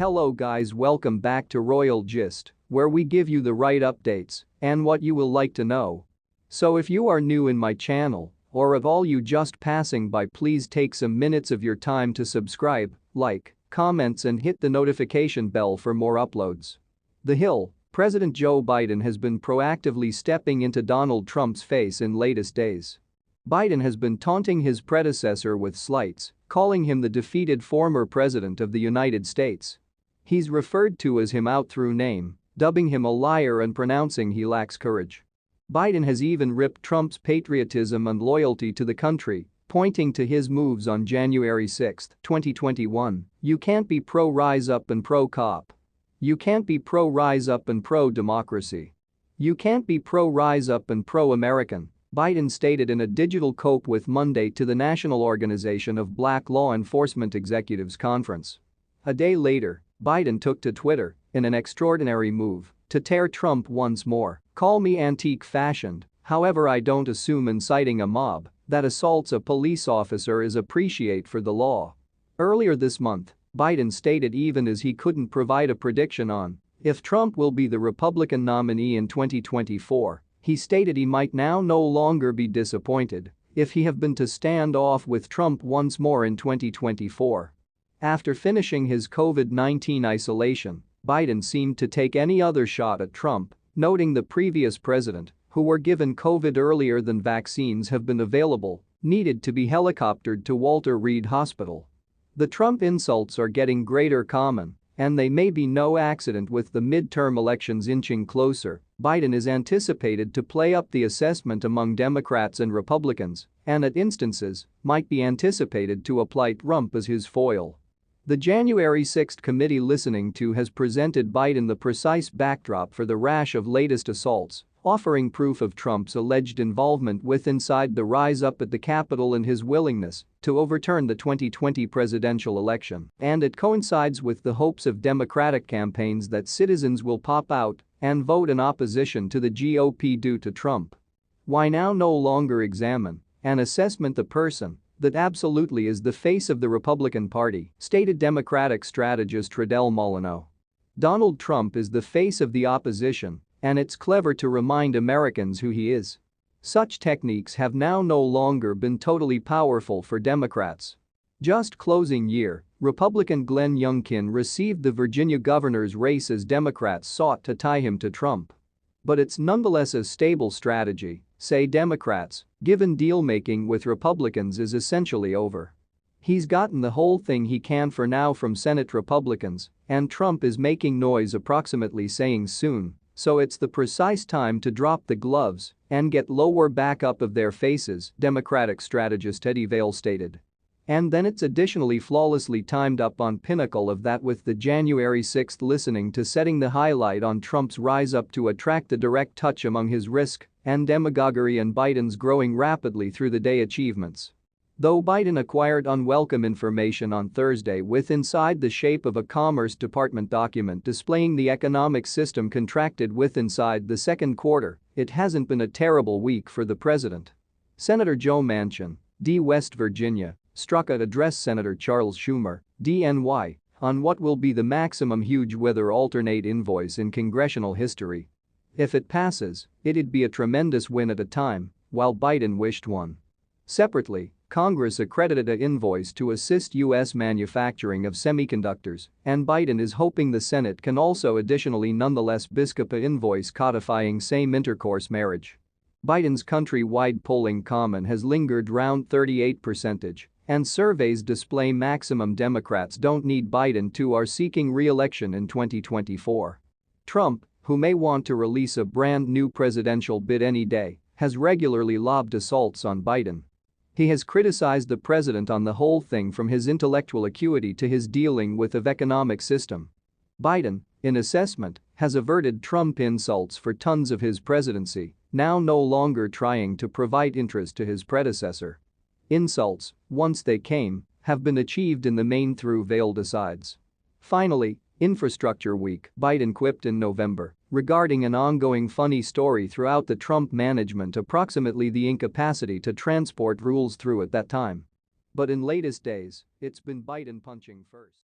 Hello guys, welcome back to Royal Gist, where we give you the right updates and what you will like to know. So if you are new in my channel, or of all you just passing by, please take some minutes of your time to subscribe, like, comments and hit the notification bell for more uploads. The Hill, President Joe Biden has been proactively stepping into Donald Trump's face in latest days. Biden has been taunting his predecessor with slights, calling him the defeated former president of the United States. He's referred to as him out through name, dubbing him a liar and pronouncing he lacks courage. Biden has even ripped Trump's patriotism and loyalty to the country, pointing to his moves on January 6, 2021. You can't be pro-rise up and pro-cop. You can't be pro-rise up and pro-democracy. You can't be pro-rise up and pro-American, Biden stated in a digital cope with Monday to the National Organization of Black Law Enforcement Executives Conference. A day later, Biden took to Twitter, in an extraordinary move, to tear Trump once more. Call me antique-fashioned, however I don't assume inciting a mob that assaults a police officer is appreciate for the law. Earlier this month, Biden stated even as he couldn't provide a prediction on if Trump will be the Republican nominee in 2024, he stated he might now no longer be disappointed if he have been to stand off with Trump once more in 2024. After finishing his COVID-19 isolation, Biden seemed to take any other shot at Trump, noting the previous president, who were given COVID earlier than vaccines have been available, needed to be helicoptered to Walter Reed Hospital. The Trump insults are getting greater common, and they may be no accident. With the midterm elections inching closer, Biden is anticipated to play up the assessment among Democrats and Republicans, and at instances, might be anticipated to apply Trump as his foil. The January 6 committee listening to has presented Biden the precise backdrop for the rash of latest assaults, offering proof of Trump's alleged involvement with inside the rise up at the Capitol and his willingness to overturn the 2020 presidential election. And it coincides with the hopes of Democratic campaigns that citizens will pop out and vote in opposition to the GOP due to Trump. Why now no longer examine and assessment the person that absolutely is the face of the Republican Party, stated Democratic strategist Trudell Molyneux. Donald Trump is the face of the opposition, and it's clever to remind Americans who he is. Such techniques have now no longer been totally powerful for Democrats. Just closing year, Republican Glenn Youngkin received the Virginia governor's race as Democrats sought to tie him to Trump. But it's nonetheless a stable strategy, say Democrats, given deal-making with Republicans is essentially over. He's gotten the whole thing he can for now from Senate Republicans, and Trump is making noise approximately saying soon, so it's the precise time to drop the gloves and get lower back up of their faces, Democratic strategist Eddie Vail stated. And then it's additionally flawlessly timed up on pinnacle of that with the January 6 listening to setting the highlight on Trump's rise up to attract the direct touch among his risk and demagoguery and Biden's growing rapidly through the day achievements. Though Biden acquired unwelcome information on Thursday with inside the shape of a Commerce Department document displaying the economic system contracted with inside the second quarter, it hasn't been a terrible week for the president. Senator Joe Manchin, D. West Virginia, struck at address Senator Charles Schumer, DNY, on what will be the maximum huge weather alternate invoice in congressional history. If it passes, it'd be a tremendous win at a time, while Biden wished one. Separately, Congress accredited an invoice to assist U.S. manufacturing of semiconductors, and Biden is hoping the Senate can also additionally nonetheless biscup an invoice codifying same intercourse marriage. Biden's country-wide polling common has lingered round 38%, and surveys display maximum Democrats don't need Biden to are seeking re-election in 2024. Trump, who may want to release a brand new presidential bid any day, has regularly lobbed assaults on Biden. He has criticized the president on the whole thing from his intellectual acuity to his dealing with the economic system. Biden, in assessment, has averted Trump insults for tons of his presidency, now no longer trying to provide interest to his predecessor. Insults, once they came, have been achieved in the main through veiled asides. Finally, Infrastructure Week, Biden quipped in November, regarding an ongoing funny story throughout the Trump management, approximately the incapacity to transport rules through at that time. But in latest days, it's been Biden punching first.